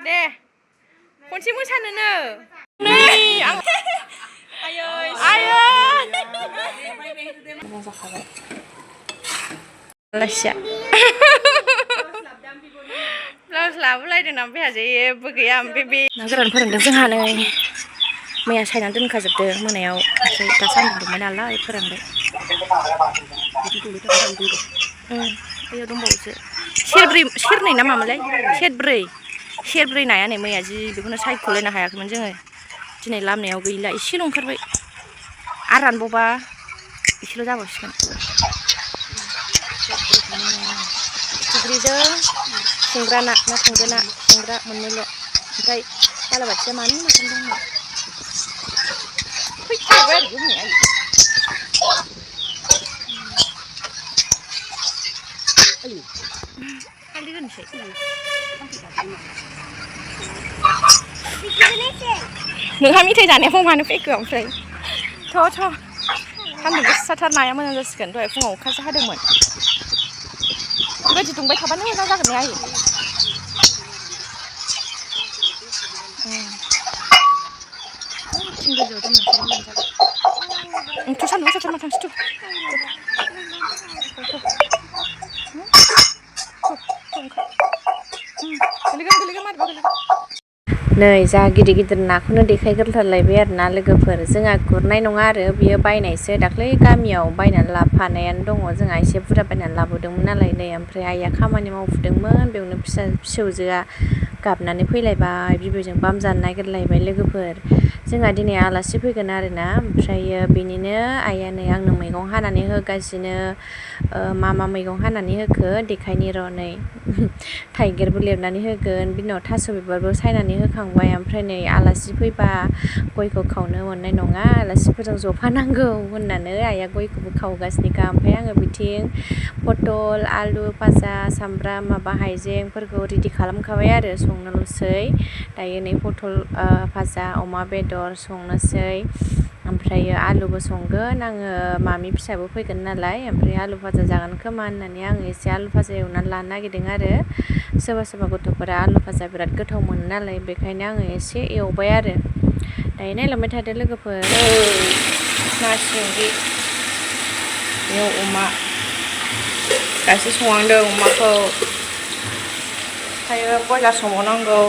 दे खनसे मोसानोनो नै आं आयै आयै मोजां जाखाबाय आलासिया ब्लाउस लाबोलायदों ना बेहाजे जेबो गैया ओमफ्राय बे ना गोरान फोरानदों जोंहा नै मैया सायनानै दोनखाजोबदों मोनायाव ओमफ्राय दा सान्दुं दुंबाय नालाय फोरानबाय बैयाव दंबावोसो सेरनै ना मामोनलाय सेरब्रै नाया नै मैया जि बेखौनो सायख'लायनो हायाखैमोन जोङो दिनै लामनायाव गैला एसेल' ओंखारबाय आरो रानबावबा एसेल' जाबावसिगोन फिथिख्रिजों सिंग्रा ना थेंगोना सिंग्रा मोननैल' ओमफ्राय बालाबाथिया मानै माथाम दंमोन फैथारबाय आरो जोंनिया हालदै होनोसै नोंहा मेथाइ जानायाव मानो फैखो ओमफ्राय थ' सान्दुं गोसाथार नाया मोजां जासिगोन दहाय फुङाव अखासो हादोंमोन बेबायदि दुंबाय थाबानो मोजां जागोन ने आयै थिं गोजौआव दोननोसै मोजां जागोन थ' सान्दुं गोसाथार मा थांसै नै जा गिदिर गिदिर नाखौनो देखायग्रोथारलायबाय आरो ना लोगोफोर जोंहा गुरनाय नङा आरो बियो बायनायसो दाख्लै गामियाव बायनानै लाबोफानायानो दङ जोंहा एसे बुरजा बायनानै लाबोदोंमोन नालाय नै ओमफ्राय आइया खामानि मावफुदोंमोन बेयावनो फिसौजोआ गाबनानै फैलायबाय बिबैजों बाम जानो नागिरलायबाय लोगोफोर जोंहा दिनै आलासि फैगोन आरो ना ओमफ्रायो बेनिनो आइया नै आंनो मैगं हानानै होगासिनो मा मैगं हानानै होखो देखायनि र' नै थाइगिरबो लेबनानै होगोन बिनि उनाव थास' बिबारबो सायनानै होखांबाय ओमफ्राय नै आलासि फैबा गयखौ खावनो मोननाय नङा आलासिफोरजों जफानांगौ होननानै आइया गयखौबो खावगासिनोखा ओमफ्राय आङो बिथिं पटल आलु भाजा सामब्राम माबा हाइजेंफोरखौ रेडि खालामखाबाय आरो संनोल'सै दायो नै पटल भाजा अमा बेदर संनोसै ओमफ्रायो आलुबो संगोन आङो मामि फिसाबो फैगोन नालाय ओमफ्राय आलु भाजा जागोन खोमा होननानै आङो एसे आलु भाजा एवनानै लानो नागिरदों आरो सोरबा गथ'फोरा आलु भाजा बिराद गोथाव मोनो नालाय बेखायनो आङो एसे एवबाय आरो दायो नायलांबाय थादो लोगोफोर ना सिंगि बेयाव अमा दासो संहांदों अमाखौ ओमफ्रायो बयलार संबावनांगौ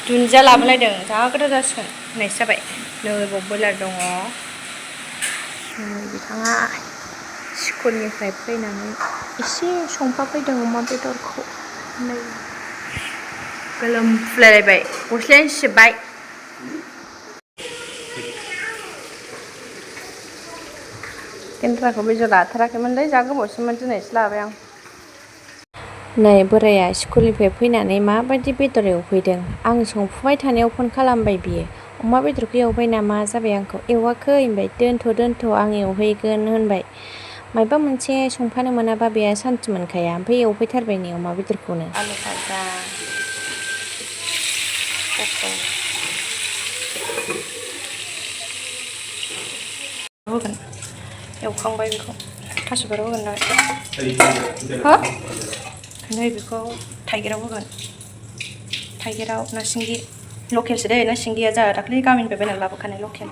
दुन्दिया लाबोलायदों जा गोथाव जासिगोन होननायसो जाबाय नै बाव बयलार दङ बिथाङा स्कुलनिफ्राय फैनानै एसे संफाफैदों अमा बेदरखौ नै गोलोमफ्रुलायलायबाय गस्लायानो सिजोब्बाय केन्द्राखौ बिजौ लाथाराखैमोनलै जा गोबावसैमोन दिनैसो लाबाय आं नै बोराया स्कुलनिफ्राय फैनानै माबायदि बेदर एवफैदों आं संफुबाय थानायाव फन खालामबाय बियो अमा बेदरखौ एवबाय नामा जाबाय आंखौ एवाखै होनबाय दोनथ' आं एवहैगोन होनबाय मायबा मोनसे संफानो मोनाबा बेहा सान्थि मोनखाया ओमफ्राय एवफैथारबाय नै अमा बेदरखौनो आलु भाजा होगोन एवखांबाय बेखौ थास' बिबाराव होगोन हो नै बेखौ थाइगिराव होगोन थाइगिराव ना सिंगि लकेलसो दै ना सिंगिया जोंहा दाख्लै गामिनिफ्राय बायनानै लाबोखानाय लकेल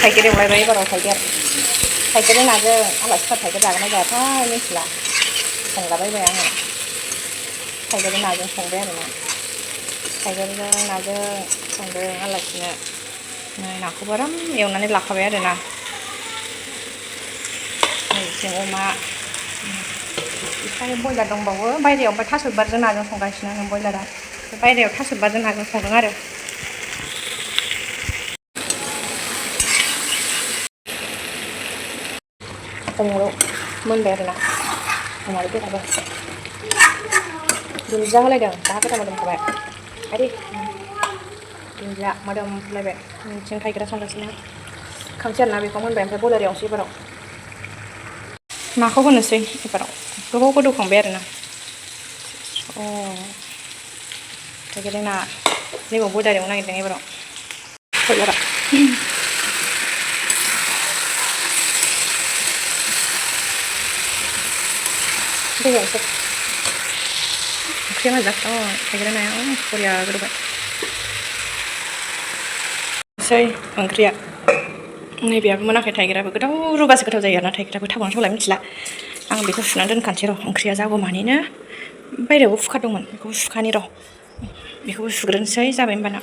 थाइगिर एवलायबाय एबाराव थाइगिर नाजों आलासिफोर थाइगिर जागोन ना जायाथाय मिथिला संलाबायबाय आङो थाइगिर नाजों संबाय आरोना थाइगिरजों नाजों संदों आलासिनो नाखौबो आराम एवनानै लाखाबाय आरोना जों अमा ओमफ्राय बयलार दंबावो बायहेरायाव ओमफ्राय थास' बिबारजों नाजों संगासिनो आं बयलारा बायहेरायाव थास' बिबारजों नाजों संदों आरो अमायाव मोनबाय आरोना अमा बेदराबो दुन्दिया होलायदों जा गोथाव मोदोमखाबाय आरे दुन्दिया मोदोमलायबाय जों थाइगिरा संगासिनो खांसै आरोना बेखौ मोनबाय ओमफ्राय बयलार एवनोसै एबाराव नाखौ होनोसै एबाराव गोबाव गोदौखांबाय आरोना थाइगिर ना नैबाव बयलार एवनो नागिरदों एबाराव बयलारा दै होनोसै ओंख्रिया मोजां थाइगिरनाया बरिया गोदौबाय सै ओंख्रिया नैबेयाबो मोनाखै थाइगिराबो गोथाव रुबासो गोथाव जायो आरोना थाइगिराबो थावनानै संलाय मिथिला आं बेखौ सुनानै दोनखानोसै र' ओंख्रिया जागौमानिनो बायहेरायावबो कुकार दंमोन बेखौबो सुखानि र' बेखौबो सुग्रोनोसै जाबाय होमबाना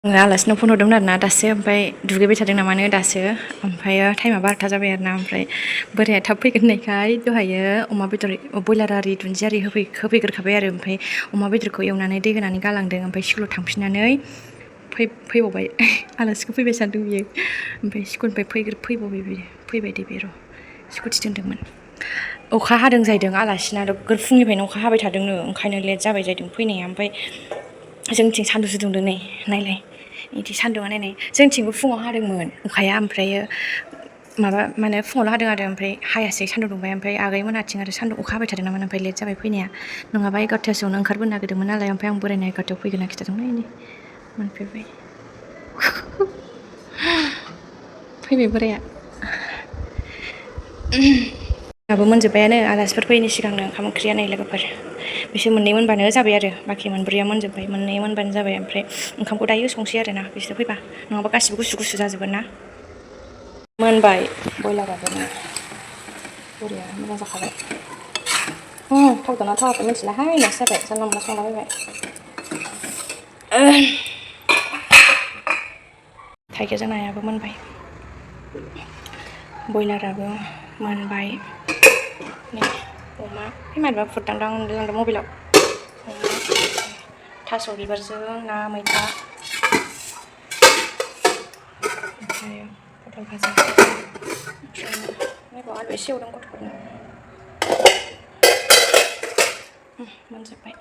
आङो आलासिनाव फन हरदोंमोन आरोना दासो ओमफ्राय दुगैबाय थादों नामानो दासो ओमफ्रायो टाइमा 12था जाबाय आरोना ओमफ्राय बोराया थाब फैगोन होननायखाय दहायो अमा बेदर बयलार आरि दुन्दिया आरि होफैग्रोखाबाय आरो ओमफ्राय अमा बेदरखौ एवनानै दै होनानै गालांदों ओमफ्राय स्कुलाव थांफिननानै फैबावबाय आलासिखौ फैबाय सानदों बियो ओमफ्राय स्कुलनिफ्राय फैबाय दे बे र' स्कुटि दोनदोंमोन अखा हादों जाहैदों आलासिना नोगोर फुंनिफ्रायनो अखा हाबाय थादोंनो ओंखायनो लेट जाबाय जाहैदों फैनाया ओमफ्राय जोंथिं सान्दुंसो दुंदों नै नायलाय बिदि सान्दुंआ नायनाय जोंथिंबो फुङाव हादोंमोन अखाया ओमफ्रायो माने फुङावल' हादों आरो ओमफ्राय हायासै सान्दुं दुंबाय ओमफ्राय आगैमोनहाथिं आरो सान्दुं अखा हाबाय थादों नामा ओमफ्राय लेट जाबाय फैनाया नङाबा 11थासोआवनो ओंखारबोनो नागिरदोंमोन नालाय ओमफ्राय आं बोरायना 11थायाव फैगोन होनना खिथादोंमोन नै मोनफैबाय फैबाय बोराया दाबो मोनजोब्बायानो आलासिफोर फैयैनि सिगांनो ओंखाम ओंख्रिया नै लोगोफोर बिसोर मोननै मोनबानो जाबाय आरो बाखि मोनब्रैया मोनजोब्बाय मोननै मोनबानो जाबाय ओमफ्राय ओंखामखौ दायो संसै आरो ना बिसोर फैबा नङाबा गासिबो गुसु गुसु जाजोबगोन ना मोनबाय बयलाराबो बरिया मोजां जाखाबाय थावदोंना थावाखै मिथिलाहाय होननायसो जाबाय जानला मोनला संलाबायबाय थाइगिरजों नायाबो मोनबाय बयलाराबो मोनबाय नै अमा मारैबा फुरदांदां उन्दुलांदों मबाइलाव अमा थास' बिबारजों ना मैथा ओमफ्राय पटल भाजा ओमफ्राय आलु एसे एवदों गथ'फोरनो मोनजोब्बाय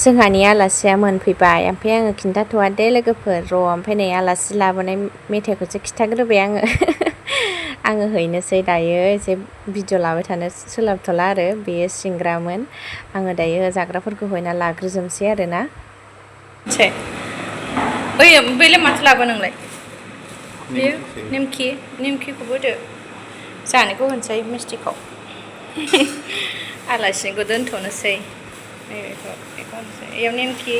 जोंहानि आलासिया मोनफैबाय ओमफ्राय आङो खिन्थाथ'वा दे लोगोफोर र' ओमफ्राय नै आलासि लाबोनाय मेथाइखौसो खिन्थाग्रोबाय आङो हैनोसै दायो एसे भिडिअ लाबाय थानो सोलाबथ'ला आरो बेयो सिंग्रामोन आङो दायो जाग्राफोरखौ हैना लाग्रोजोबसै आरो ना ओइ बेलाय माथो लाबो नोंलाय बेयो निमखिखौबो होदो जानायखौ होनोसै मिस्टिखौ आलासिनिखौ दोनथ'नोसै बेखौ होनोसै बेयाव निमखि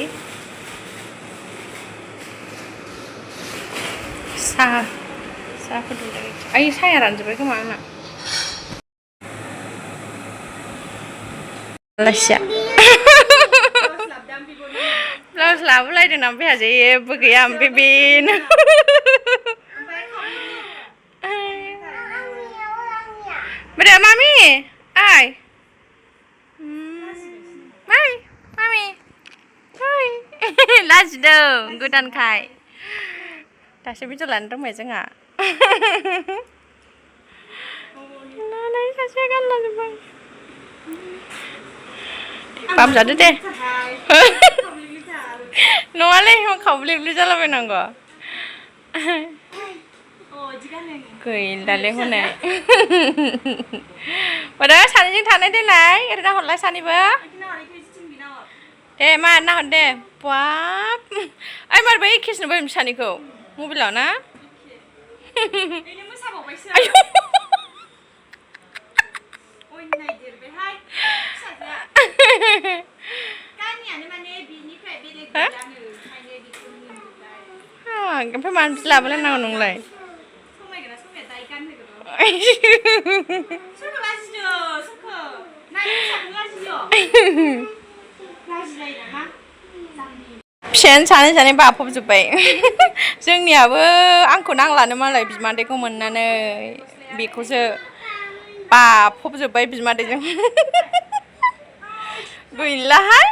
साहा फुदुंदों ओइ साहाया रानजोब्बाय खोमा आंना आलासिया ब्लाउस लाबोलायदों ओमफ्राय जेबो गैया ओमफ्राय बेनो Beda mami, ay, mami, लाजि दं गोदानखाय दासो भिडिअ लानो रोंबाय जोंहा सासेया गानलाजोब्बाय बामजादो दे नङालै खावब्लेब्ले जालाबायनांगौ गैलालै हनै दा सानैजों थानाय देलाय ओरैनो हरलाय सानैबो दे मा नाहर दे बाब ओइ मारैबा एखेसो नुबाय सानैखौ मबाइलाव ना ओमफ्राय मानो बिदि लाबोलायनांगौ नोंलाय फिसायानो सानै बाफबजोब्बाय जोंनियाबो आंखौ नांलानो मालाय बिमादैखौ मोननानै बेखौसो बाफबजोब्बाय बिमादैजों गैलाहाय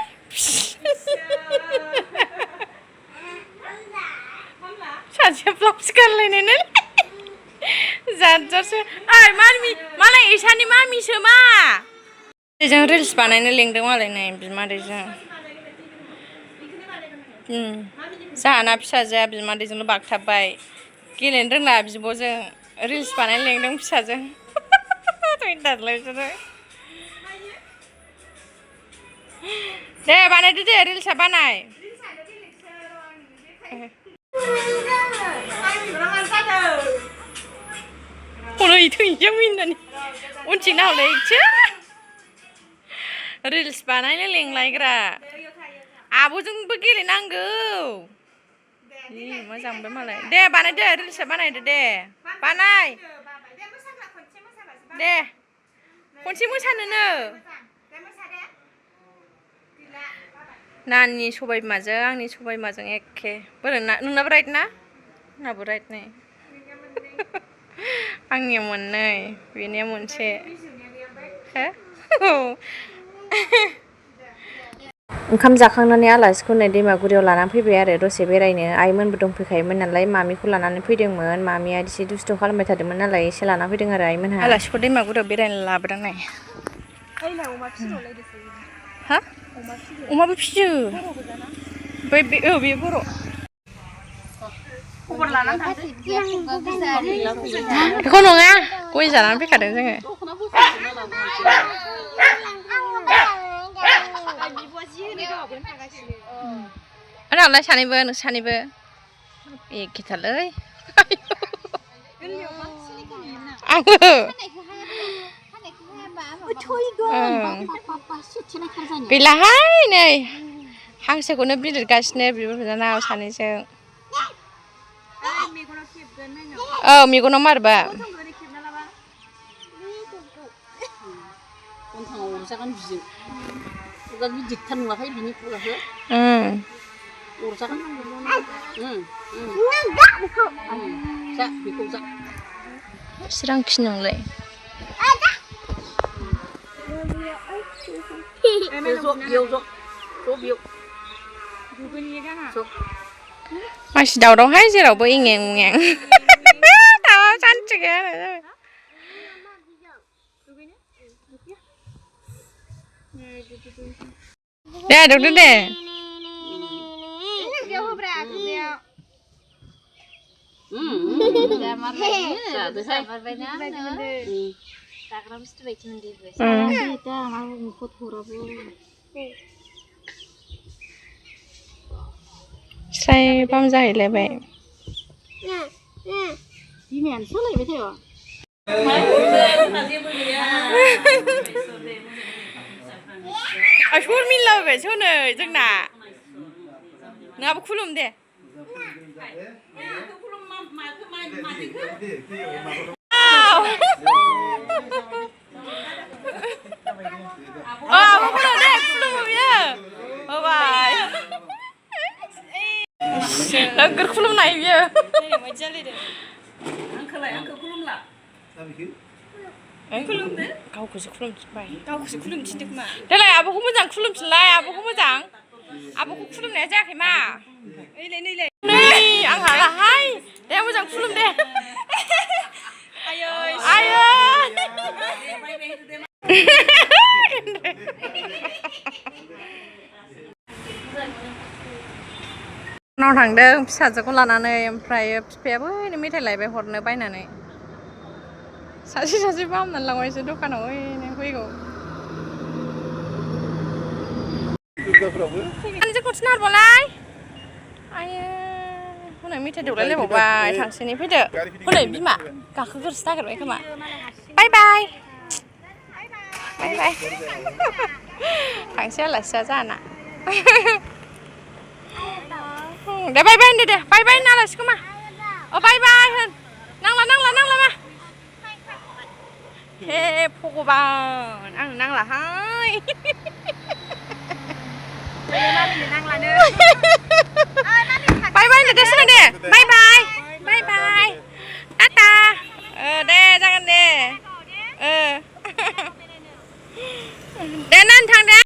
सासेया ब्लाउस गानलायनाय जारसो ओइ मालाय इसानि मामिसो मा बेजों रिल्स बानायनो लिंदों मालाय नै बिमादैजों जाहाना फिसाजोआ बिमादैजोंल' बागथाबबाय गेलेनो रोंला बिब'जों रिल्स बानायनो लिंदों फिसाजों दे बानायदो दे रिल्सआ बानाय हनै थैजों मिनिनानै उनथिं नाहरलायसो रिल्स बानायनो लेंलायग्रा आब'जोंबो गेलेनांगौ मोजां मोनबाय मालाय दे बानायदो रिल्स बानायदो दे बानाय दे खनसे मोसानोनो नानि सबाय बिमाजों आंनि सबाय बिमाजों एखे बोरै नोंनाबो राइट ना आंनाबो राइट नै आंनिया मोननै बेनिया मोनसे ओंखाम जाखांनानै आलासिखौ नै दैमागुरियाव लानानै फैबाय आरो दसे बेरायनो आइमोनबो दंफैखायोमोन नालाय मामिखौ लानानै फैदोंमोन मामिया एसे दुस्थ' खालामबाय थादोंमोन नालाय एसे लाना फैदों आरो आइमोनहा आलासिखौ दैमागुरियाव बेरायनो लाबोदों नै हा अमाबो फियो ओमफ्राय बे बर' बेखौ नङा गय जानानै फैखादों जोङो आंनालाय सानैबो नोंसानैबो एखेथारलै आंबो गैलाहाय नै हांसोखौनो बिलिरगासिनो बिब' बिनानाव सानैजों औ मेगनाव मारबा अरजागोन बिजों खुगा गिदिरथार नुवाखै बिनि खुगाखौ अरजागोन जा बेखौ जा सोरां खिनोलाय मानसि दावरावहाय जेरावबो एंएं उङें दावा सान्थि गैया आरो दे दुगैदो दे स्राय बाम जाहैलायबाय बिमायानो सोलायबाय थायो सर मिलायबाय सनै जोंना नोंहाबो खुलुम दे नोगोर खुलुमनाय बियो गावखौसो खुलुमफिनबाय गावखौसो खुलुमफिनदों मा देलाय आब'खौ मोजां खुलुमफिनलाय आब'खौ मोजां आब'खौ खुलुमनाया जायाखै मा नै आंहालाहाय दे मोजां खुलुम दे आयै नाव थांदों फिसाजोखौ लानानै ओमफ्राय बिफायाबो ओरैनो मेथाइ लायबाय हरनो बायनानै सासे फाहामनानै लांबायसो दखानाव ओरैनो फैगौ खनसे नारबालाय आयै हनै मेथाइ दौलायलायबावबाय थांसैनि फैदो हनै बिमा गाखोग्रोसो नागिरबाय खोमा बाय बाय बाय बाय थांसै आलासिया जाना दे बाय बाय होनदो दे बाय बाय होन आलासिखौ मा बाय बाय होन नांला मा हे भगबान आंनो नांलाहाय नांलानो